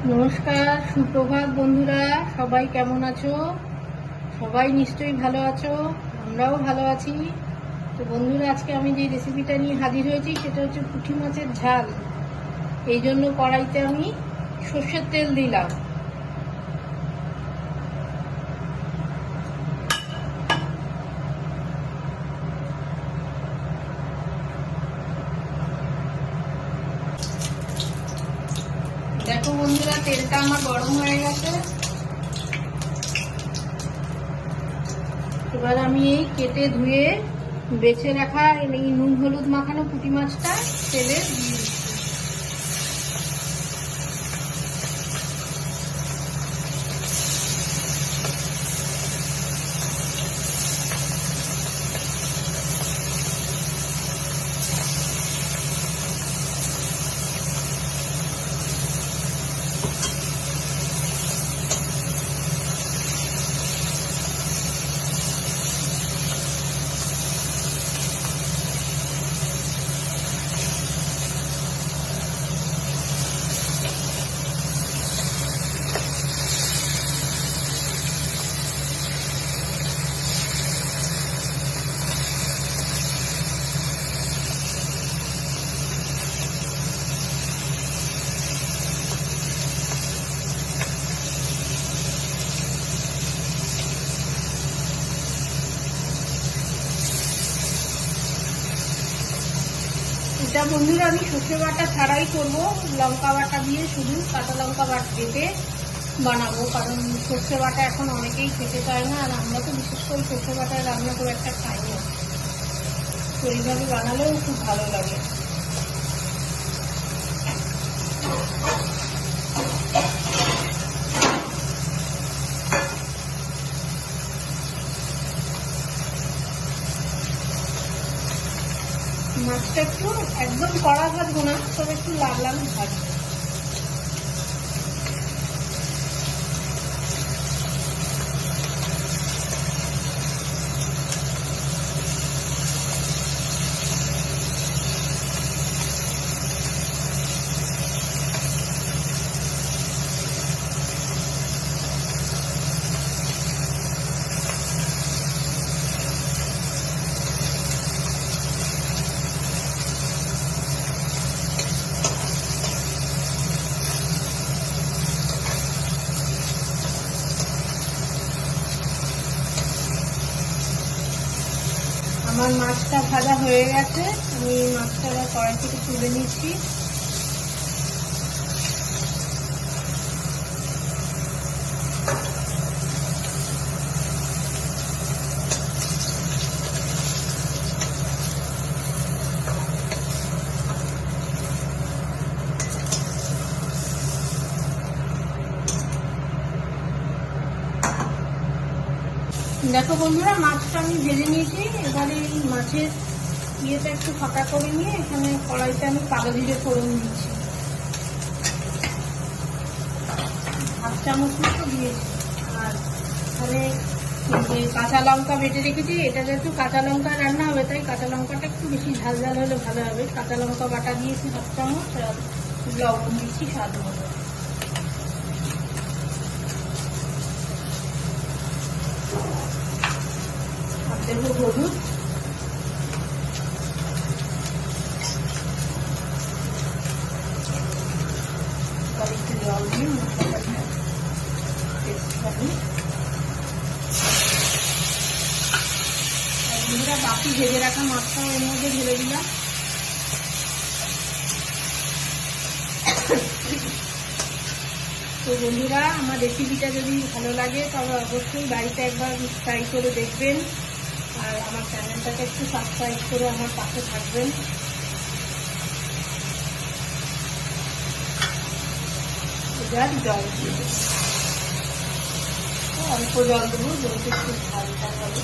নমস্কার, সুপ্রভাত বন্ধুরা। সবাই কেমন আছো? সবাই নিশ্চয়ই ভালো আছো, আমরাও ভালো আছি। তো বন্ধুরা, আজকে আমি যে রেসিপিটা নিয়ে হাজির হয়েছি সেটা হচ্ছে পুঁটি মাছের ঝাল। এই জন্য কড়াইতে আমি সর্ষের তেল দিলাম। দেখো বন্ধুরা, তেলটা আমার গরম হয়ে গেছে। এবার আমি এই কেটে ধুয়ে বেছে রাখা এই নুন হলুদ মাখানো পুঁটি মাছটা তেলে দিয়ে দিচ্ছি। এটা বন্ধুরা আমি সর্ষে বাটা ছাড়াই করবো, লঙ্কা বাটা দিয়ে শুধু কাঁচা লঙ্কা বেটে বানাবো। কারণ সর্ষে বাটা এখন অনেকেই খেতে চায় না, আর আমরা তো বিশেষ করে সর্ষে বাটায় রান্না করে একটা খাই না। তো এইভাবে বানালেও খুব ভালো লাগে। মাছটা একটু একদম কড়া ভাজবো না, তবে একটু লাল লাল ভাজবো। আমার মাছটা ভাজা হয়ে গেছে, আমি মাছটা কড়াই থেকে তুলে নিচ্ছি। দেখো বন্ধুরা, মাছটা আমি ভেজে নিয়েছি। এবারে এই মাছের ইয়েটা একটু ফাঁকা করে নিয়ে এখানে কড়াইতে আমি কালো জিরে ফোড়ন দিচ্ছি। হাফ চামচ মতো দিয়েছি। আর এখানে যে কাঁচা লঙ্কা বেটে রেখেছি, এটা যেহেতু কাঁচা লঙ্কা রান্না হবে তাই কাঁচা লঙ্কাটা একটু বেশি ঝাল ঝাল হলে ভালো হবে। কাঁচা লঙ্কা বাটা দিয়েছি হাফ চামচ, আর লবণ দিচ্ছি স্বাদ মতো। দেবো হলুদ, একটু জল দিয়ে মশলাটা টেস্ট হবে। বন্ধুরা, বাকি ভেজে রাখা মাছটা এর মধ্যে ঢেলে দিলাম। তো বন্ধুরা, আমার রেসিপিটা যদি ভালো লাগে তবে অবশ্যই বাড়িতে একবার ট্রাই করে দেখবেন, আর আমার চ্যানেলটাকে একটু সাবস্ক্রাইব করে আমার পাশে থাকবেন। এবার জল দিয়ে দেবো, অল্প জল দেবো, যেহেতু একটু ঝালটা হবে।